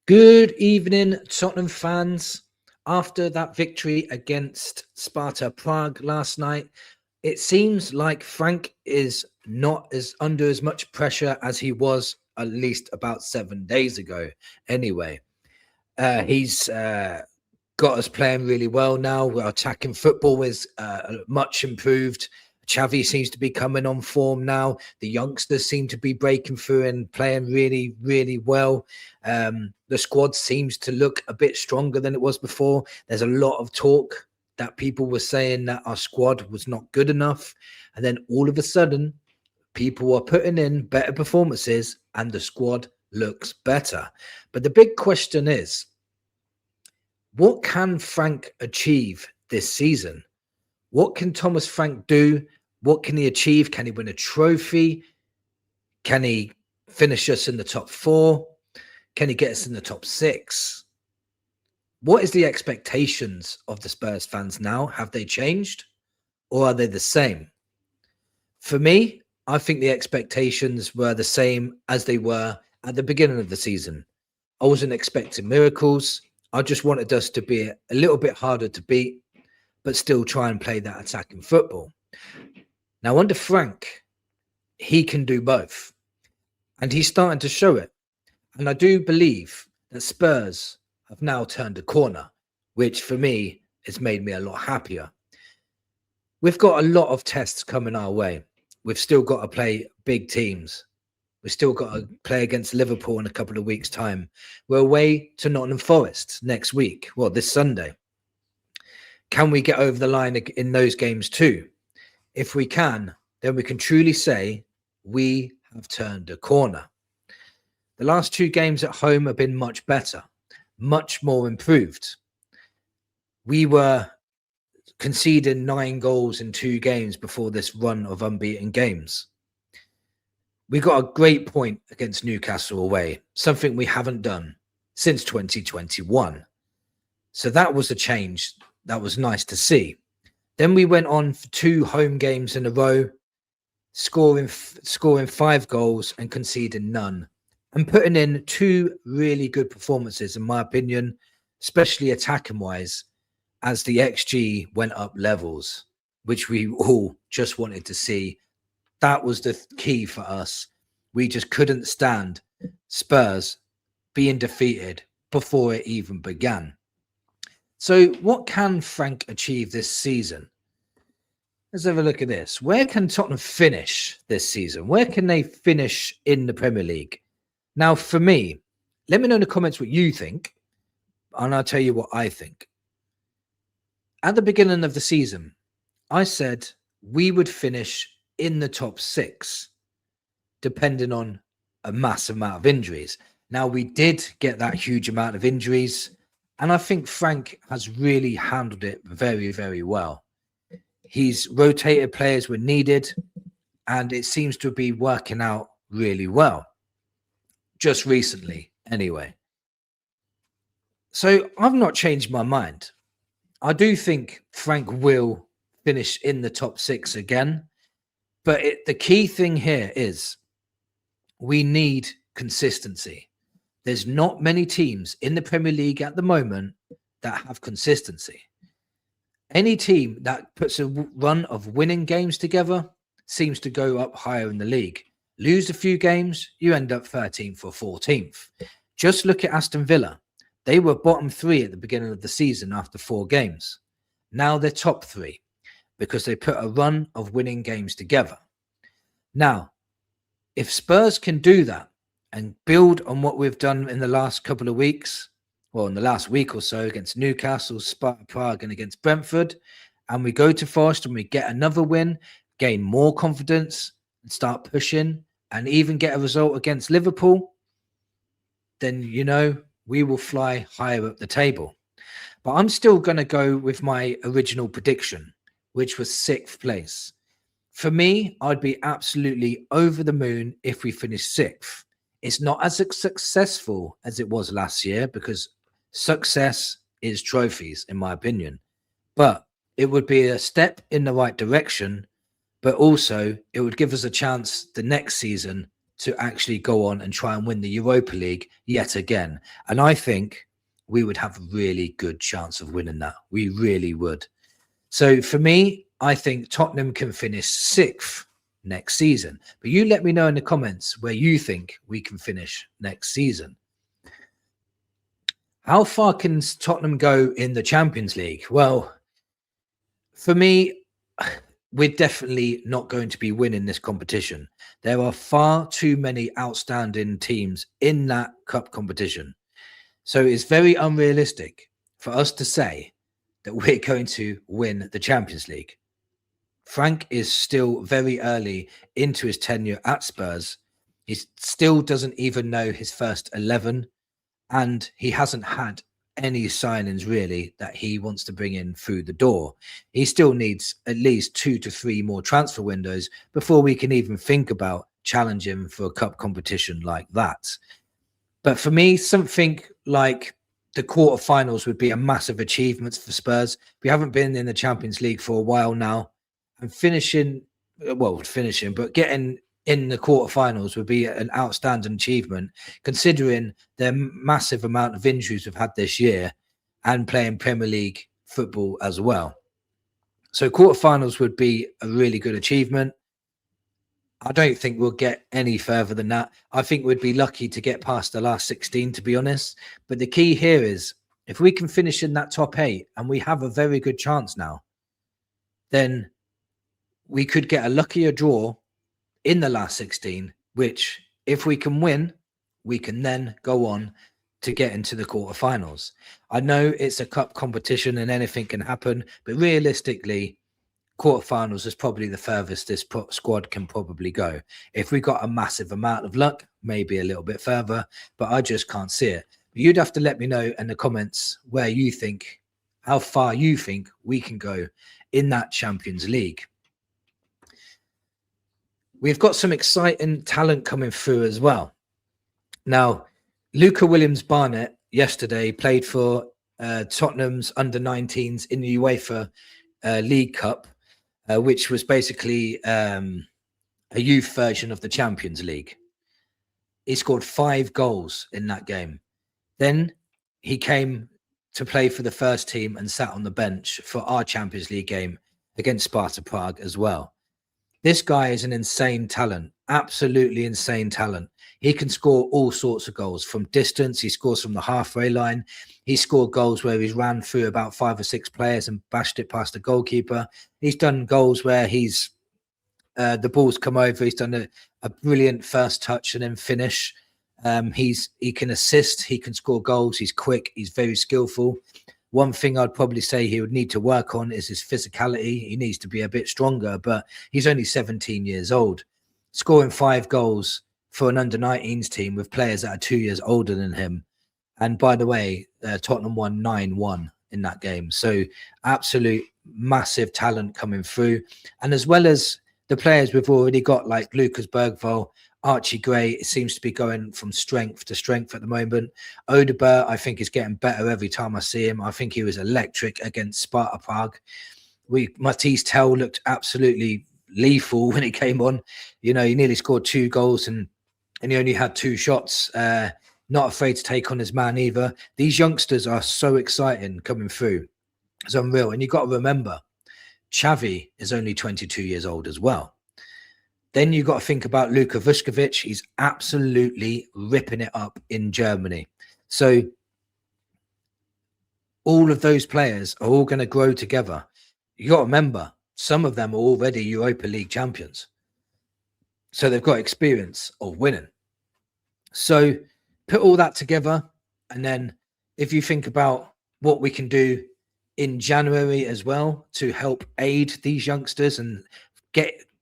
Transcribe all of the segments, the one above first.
Good evening, Tottenham fans. After that victory against Sparta Prague last night, it seems like Frank is not as under as much pressure as he was at least about 7 days ago. Anyway, he's got us playing really well now. We're attacking football is much improved. Xavi seems to be coming on form now. The youngsters seem to be breaking through and playing really, really well. The squad seems to look a bit stronger than it was before. There's a lot of talk that people were saying that our squad was not good enough. And then all of a sudden, people are putting in better performances and the squad looks better. But the big question is, what can Frank achieve this season? What can Thomas Frank do? What can he achieve? Can he win a trophy? Can he finish us in the top 4? Can he get us in the top 6? What is the expectations of the Spurs fans now? Have they changed or are they the same? For me, I think the expectations were the same as they were at the beginning of the season. I wasn't expecting miracles. I just wanted us to be a little bit harder to beat, but still try and play that attacking football. Now, under Frank, he can do both. And he's starting to show it. And I do believe that Spurs have now turned a corner, which for me has made me a lot happier. We've got a lot of tests coming our way. We've still got to play big teams. We've still got to play against Liverpool in a couple of weeks' time. We're away to Nottingham Forest next week. Well, this Sunday. Can we get over the line in those games too? If we can, then we can truly say we have turned a corner. The last 2 games at home have been much better, much more improved. We were conceding 9 goals in 2 games before this run of unbeaten games. We got a great point against Newcastle away, something we haven't done since 2021. So that was a change. That was nice to see. Then we went on for 2 home games in a row, scoring 5 goals and conceding none, and putting in 2 really good performances, in my opinion, especially attacking-wise, as the XG went up levels, which we all just wanted to see. That was the key for us. We just couldn't stand Spurs being defeated before it even began. So what can Frank achieve this season? Let's have a look at this. Where can Tottenham finish this season? Where can they finish in the Premier League? Now, for me, let me know in the comments what you think, and I'll tell you what I think. At the beginning of the season, I said we would finish in the top 6, depending on a massive amount of injuries. Now, we did get that huge amount of injuries, and I think Frank has really handled it very, very well. He's rotated players when needed, and it seems to be working out really well. Just recently, anyway. So I've not changed my mind. I do think Frank will finish in the top 6 again. But the key thing here is we need consistency. There's not many teams in the Premier League at the moment that have consistency. Any team that puts a run of winning games together seems to go up higher in the league. Lose a few games, you end up 13th or 14th. Just look at Aston Villa. They were bottom 3 at the beginning of the season after 4 games. Now they're top 3 because they put a run of winning games together. Now, if Spurs can do that and build on what we've done in the last couple of weeks, well, in the last week or so against Newcastle, Sparta Prague and against Brentford, and we go to Forest and we get another win, gain more confidence and start pushing and even get a result against Liverpool, then, you know, we will fly higher up the table. But I'm still going to go with my original prediction, which was 6th place. For me, I'd be absolutely over the moon if we finish 6th. It's not as successful as it was last year because success is trophies, in my opinion. But it would be a step in the right direction, but also it would give us a chance the next season to actually go on and try and win the Europa League yet again. And I think we would have a really good chance of winning that. We really would. So for me, I think Tottenham can finish 6th next season. But you let me know in the comments where you think we can finish next season. How far can Tottenham go in the Champions League? Well, for me, we're definitely not going to be winning this competition. There are far too many outstanding teams in that cup competition. So it's very unrealistic for us to say that we're going to win the Champions League. Frank is still very early into his tenure at Spurs. He still doesn't even know his first 11, and he hasn't had any signings really that he wants to bring in through the door. He still needs at least 2 to 3 more transfer windows before we can even think about challenging for a cup competition like that. But for me, something like the quarterfinals would be a massive achievement for Spurs. We haven't been in the Champions League for a while now, and but getting in the quarterfinals would be an outstanding achievement, considering the massive amount of injuries we've had this year and playing Premier League football as well. So quarterfinals would be a really good achievement. I don't think we'll get any further than that. I think we'd be lucky to get past the last 16, to be honest. But the key here is if we can finish in that top 8, and we have a very good chance now, then we could get a luckier draw in the last 16, which if we can win, we can then go on to get into the quarterfinals. I know it's a cup competition and anything can happen, but realistically, quarterfinals is probably the furthest this squad can probably go. If we got a massive amount of luck, maybe a little bit further, but I just can't see it. But you'd have to let me know in the comments where you think, how far you think we can go in that Champions League. We've got some exciting talent coming through as well. Now, Luca Williams-Barnett yesterday played for Tottenham's under-19s in the UEFA League Cup, which was basically a youth version of the Champions League. He scored 5 goals in that game. Then he came to play for the first team and sat on the bench for our Champions League game against Sparta Prague as well. This guy is an insane talent, absolutely insane talent. He can score all sorts of goals from distance. He scores from the halfway line. He scored goals where he's ran through about 5 or 6 players and bashed it past the goalkeeper. He's done goals where he's the ball's come over. He's done a brilliant first touch and then finish. He can assist. He can score goals. He's quick. He's very skillful. One thing I'd probably say he would need to work on is his physicality. He needs to be a bit stronger, but he's only 17 years old. Scoring 5 goals for an under-19s team with players that are 2 years older than him. And by the way, Tottenham won 9-1 in that game. So absolute massive talent coming through. And as well as the players we've already got, like Lucas Bergvall, Archie Gray, it seems to be going from strength to strength at the moment. Odegaard, I think, is getting better every time I see him. I think he was electric against Sparta Prague. Matisse Tell looked absolutely lethal when he came on. You know, he nearly scored 2 goals and he only had 2 shots. Not afraid to take on his man either. These youngsters are so exciting coming through. It's unreal. And you've got to remember, Xavi is only 22 years old as well. Then you've got to think about Luka Vuskovic. He's absolutely ripping it up in Germany. So all of those players are all going to grow together. You got to remember, some of them are already Europa League champions. So they've got experience of winning. So put all that together. And then if you think about what we can do in January as well to help aid these youngsters and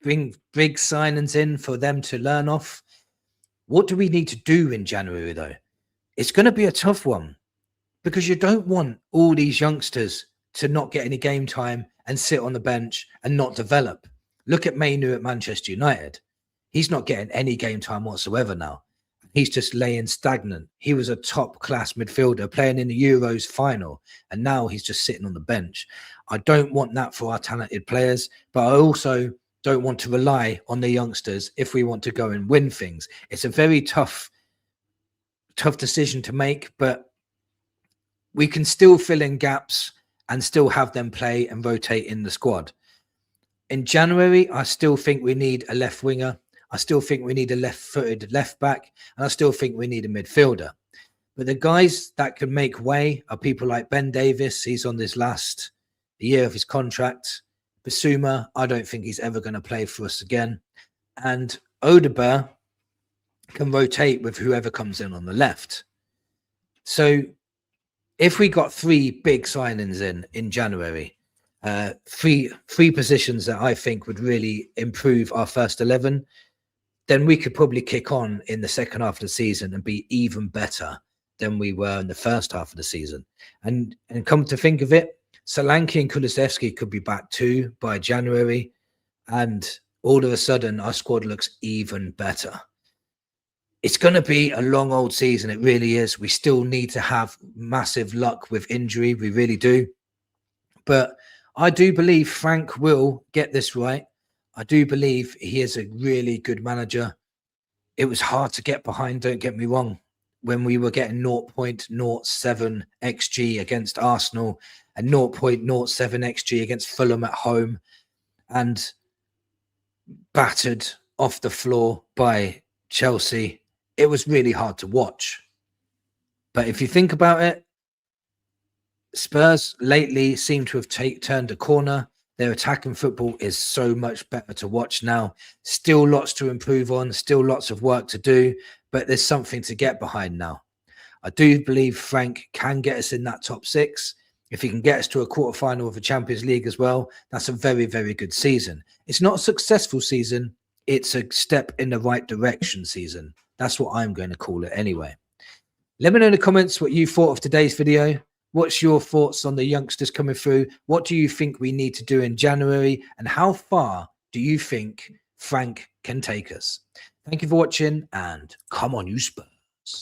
bring big signings in for them to learn off. What do we need to do in January, though? It's going to be a tough one because you don't want all these youngsters to not get any game time and sit on the bench and not develop. Look at Mainu at Manchester United. He's not getting any game time whatsoever now. He's just laying stagnant. He was a top-class midfielder playing in the Euros final, and now he's just sitting on the bench. I don't want that for our talented players, but I also don't want to rely on the youngsters if we want to go and win things. It's a very tough decision to make, but we can still fill in gaps and still have them play and rotate in the squad. In January, I still think we need a left winger. I still think we need a left-footed left back, and I still think we need a midfielder. But the guys that can make way are people like Ben Davis. He's on this last year of his contract. Basuma, I don't think he's ever going to play for us again. And Odegaard can rotate with whoever comes in on the left. So if we got 3 big signings in January, three positions that I think would really improve our first 11, then we could probably kick on in the second half of the season and be even better than we were in the first half of the season. And come to think of it, Solanke and Kulusevski could be back too by January, and all of a sudden our squad looks even better. It's going to be a long old season. It really is. We still need to have massive luck with injury. We really do. But I do believe Frank will get this right. I do believe he is a really good manager. It was hard to get behind, don't get me wrong, when we were getting 0.07 XG against Arsenal and 0.07 XG against Fulham at home, and battered off the floor by Chelsea. It was really hard to watch. But if you think about it, Spurs lately seem to have turned a corner. Their attacking football is so much better to watch now. Still lots to improve on, still lots of work to do, but there's something to get behind now. I do believe Frank can get us in that top 6. If he can get us to a quarterfinal of the Champions League as well, that's a very, very good season. It's not a successful season. It's a step in the right direction season. That's what I'm going to call it anyway. Let me know in the comments what you thought of today's video. What's your thoughts on the youngsters coming through? What do you think we need to do in January? And how far do you think Frank can take us? Thank you for watching, and come on, you Spurs.